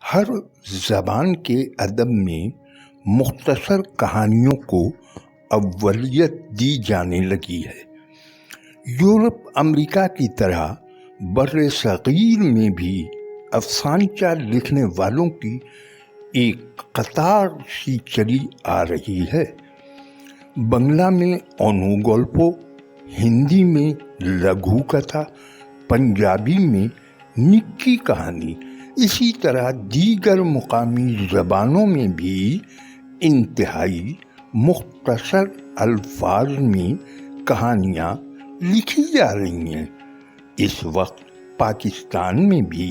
हर ज़बान के अदब में मुख्तसर कहानियों को अव्वलियत दी जाने लगी है। यूरोप अमेरिका की तरह बर्रे सग़ीर में भी अफसानचा लिखने वालों की एक कतार सी चली आ रही है। बंगला में अनुगल्पो, हिंदी में लघु कथा, पंजाबी में निक्की कहानी, इसी तरह दीगर मुकामी ज़बानों में भी इंतहाई मुख्तसर अल्फाज में कहानियाँ लिखी जा रही हैं। इस वक्त पाकिस्तान में भी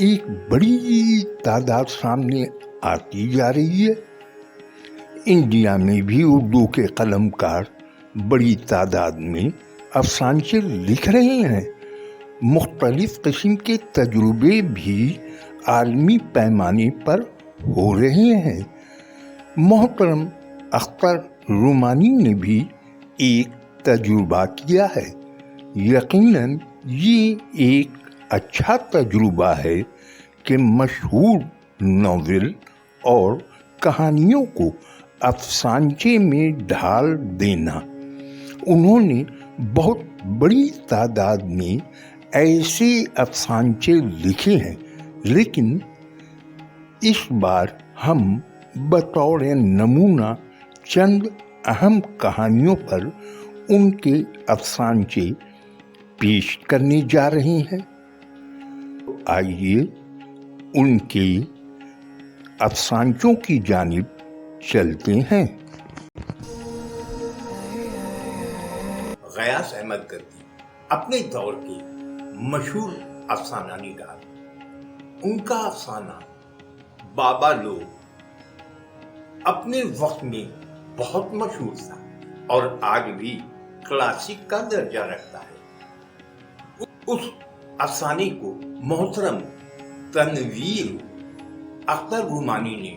एक बड़ी तादाद सामने आती जा रही है। इंडिया में भी उर्दू के कलमकार बड़ी तादाद में अफसानचे लिख रहे हैं। मुख्तलिफ किस्म के तजुर्बे भी आलमी पैमाने पर हो रहे हैं। मोहतरम अख्तर रुमानी ने भी एक तजुर्बा किया है। यकीनन ये एक अच्छा तजुर्बा है कि मशहूर नॉवेल और कहानियों को अफसानचे में ढाल देना। उन्होंने बहुत बड़ी तादाद में ऐसे अफसानचे लिखे हैं, लेकिन इस बार हम बतौर नमूना चंद अहम कहानियों पर उनके अफसानचे पेश करने जा रहे हैं। आइए उनके अफसानचों की जानिब चलते हैं। गयास अहमद गर्दी अपने दौर के मशहूर अफसाना निगार। उनका अफसाना बाबा लोग अपने वक्त में बहुत मशहूर था और आज भी क्लासिक का दर्जा रखता है। उस अफसाने को मोहतरम तनवीर अख्तर रुमानी ने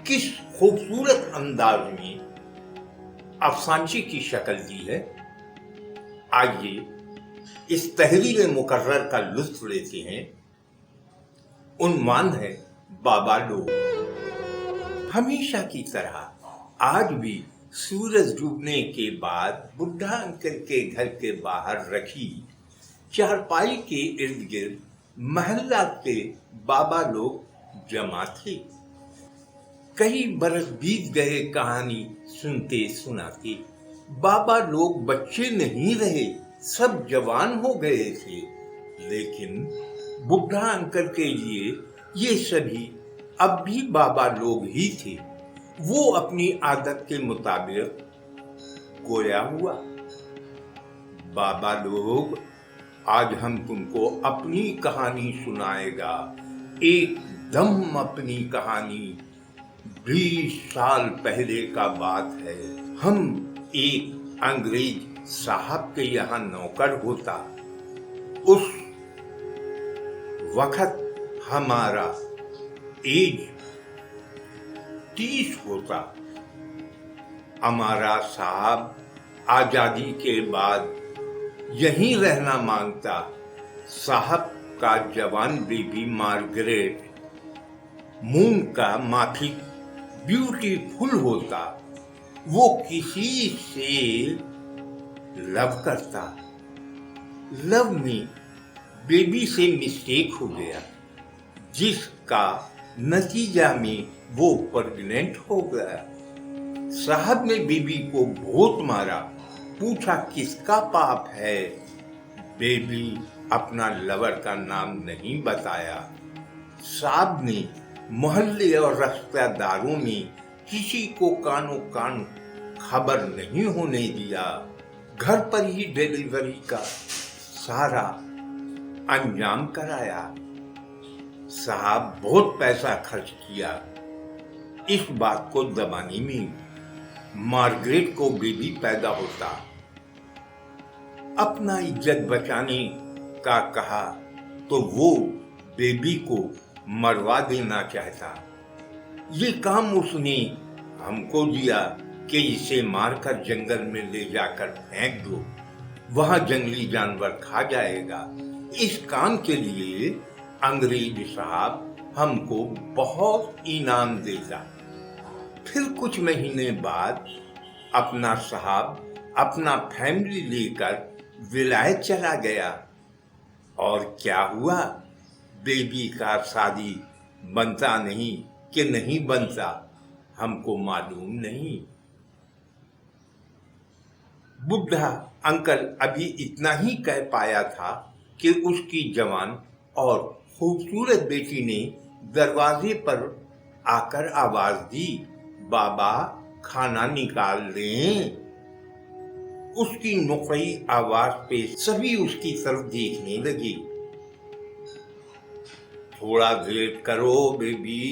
किस खूबसूरत अंदाज में अफसानचे की शक्ल दी है। आइए इस तहरीर मुकर्रर का लुत्फ लेते हैं। उन्वान है बाबा लोग। हमेशा की तरह आज भी सूरज डूबने के बाद बुढ़ा अंकल के घर के बाहर रखी चारपाई के इर्द गिर्द महल्ला के बाबा लोग जमा थे। कई बरस बीत गए कहानी सुनते सुनाते। बाबा लोग बच्चे नहीं रहे, सब जवान हो गए थे, लेकिन बुढ़ा अंकल के लिए ये सभी अब भी बाबा लोग ही थे। वो अपनी आदत के मुताबिक गोया हुआ, बाबा लोग आज हम तुमको अपनी कहानी सुनाएगा। एकदम अपनी कहानी 20 साल पहले का बात है। हम एक अंग्रेज साहब के यहाँ नौकर होता। उस वक्त हमारा एज 30 होता। हमारा साहब आजादी के बाद यहीं रहना मांगता। साहब का जवान बेबी मार्गरेट मून का माफिक ब्यूटीफुल होता। वो किसी से लव करता। लव में बेबी से मिस्टेक हो गया, जिसका नतीजा में वो प्रेग्नेंट हो गया। साहब ने बेबी को बहुत मारा, पूछा किसका पाप है। बेबी अपना लवर का नाम नहीं बताया। साहब ने मोहल्ले और रिश्तेदारों में किसी को कानो कान खबर नहीं होने दिया। घर पर ही डिलीवरी का सारा अंजाम कराया। साहब बहुत पैसा खर्च किया इस बात को दबाने में। मार्गरेट को बेबी पैदा होता। अपना इज्जत बचाने का कहा तो वो बेबी को मरवा देना चाहता। ये काम उसने हमको दिया कि इसे मारकर जंगल में ले जाकर फेंक दो, वहां जंगली जानवर खा जाएगा। इस काम के लिए अंग्रेज साहब हमको बहुत इनाम देगा। फिर कुछ महीने बाद अपना साहब अपना फैमिली लेकर विलायत चला गया। और क्या हुआ, बेबी का शादी बनता नहीं कि नहीं बनता हमको मालूम नहीं। बुढ़ा अंकल अभी इतना ही कह पाया था कि उसकी जवान और खूबसूरत बेटी ने दरवाजे पर आकर आवाज दी, बाबा खाना निकाल लें। उसकी नुक्कई आवाज पे सभी उसकी तरफ देखने लगे। थोड़ा वेट करो बेबी,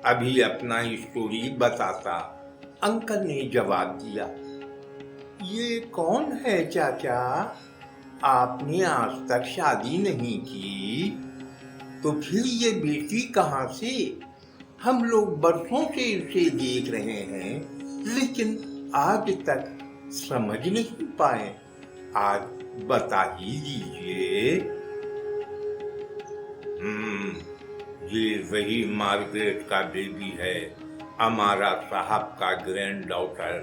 अभी अपना स्टोरी बताता, अंकल ने जवाब दिया। ये कौन है चाचा? आपने आज तक शादी नहीं की, तो फिर ये बेटी कहाँ से? हम लोग बरसों से इसे देख रहे हैं, लेकिन आज तक समझ नहीं पाए। आज बता ही दीजिए। ये वही मार्गरेट का बेबी है, हमारा साहब का ग्रैंड डॉटर।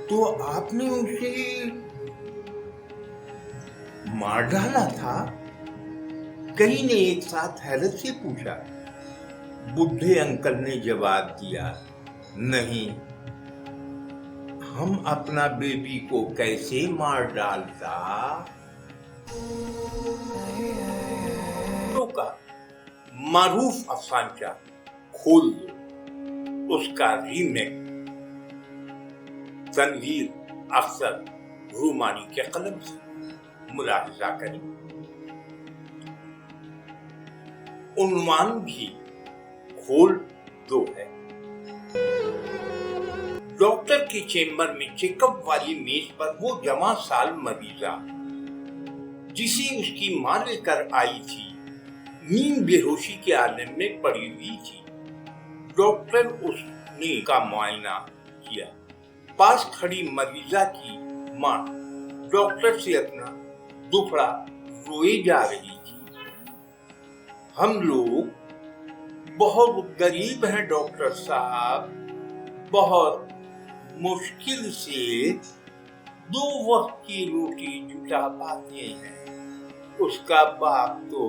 तो आपने उसे मार डाला था? कई ने एक साथ हैरत से पूछा। बुढ़े अंकल ने जवाब दिया, नहीं, हम अपना बेबी को कैसे मार डालता। तो का मारूफ अफसाना खोल दो, उसका रीमेक तनवीर अख्तर रूमानी के कलम से मुलाहिजा करें। उन्वान भी खोल दो है। डॉक्टर के चेम्बर में चेकअप वाली मेज पर वो जवां साल मरीजा जिसे उसकी मां लेकर आई थी, नींद बेहोशी के आलम में पड़ी हुई थी। डॉक्टर उसने का मुआयना किया। पास खड़ी मरीजा की मां डॉक्टर से अपना दुखड़ा रोए जा रही थी। हम लोग बहुत गरीब हैं डॉक्टर साहब, बहुत मुश्किल से 2 वक्त की रोटी जुटा पाते हैं। उसका बाप तो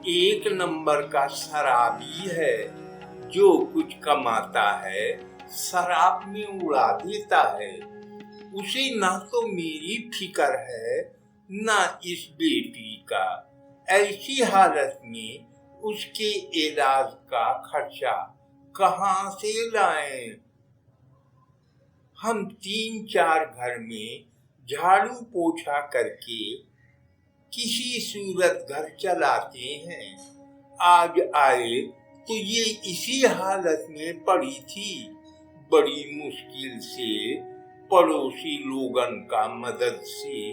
1 नंबर का शराबी है, जो कुछ कमाता है शराब में उड़ा देता है। उसे ना तो मेरी फिक्र है ना इस बेटी का। ऐसी हालत में उसके इलाज का खर्चा कहाँ से लाएं? हम 3-4 घर में झाड़ू पोछा करके किसी सूरत घर चलाते हैं। आज आए तो ये इसी हालत में पड़ी थी। बड़ी मुश्किल से पड़ोसी लोगन का मदद से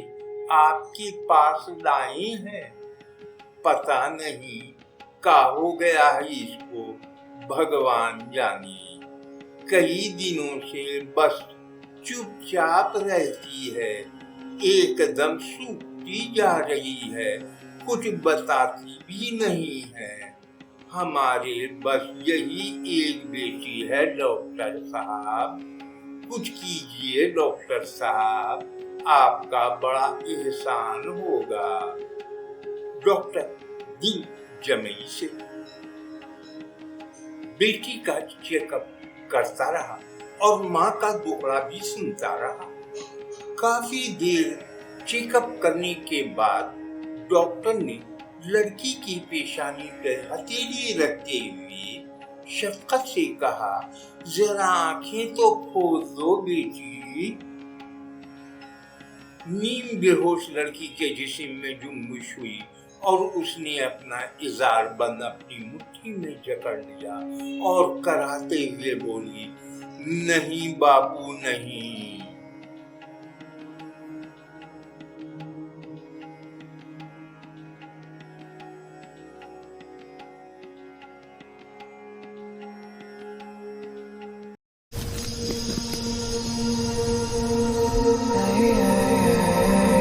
आपके पास लाए हैं। पता नहीं क्या हो गया है इसको, भगवान जाने। कई दिनों से बस चुपचाप रहती है, एकदम सूखती जा रही है, कुछ बताती भी नहीं है। हमारे बस यही एक बेटी है डॉक्टर साहब, कुछ कीजिए डॉक्टर साहब, आपका बड़ा एहसान होगा। डॉक्टर दिल जमई से बेटी का चेकअप करता रहा और माँ का दुखड़ा भी सुनता रहा। काफी देर चेकअप करने के बाद डॉक्टर ने लड़की की पेशानी पर हथेली रखते हुए शफकत से कहा, जरा आंखें तो खोल दो बेटी। नीम बेहोश लड़की के जिस्म में जुम्बिश हुई और उसने अपना इजार बंद अपनी मुट्ठी में जकड़ लिया और कराते हुए बोली, नहीं बाबू नहीं,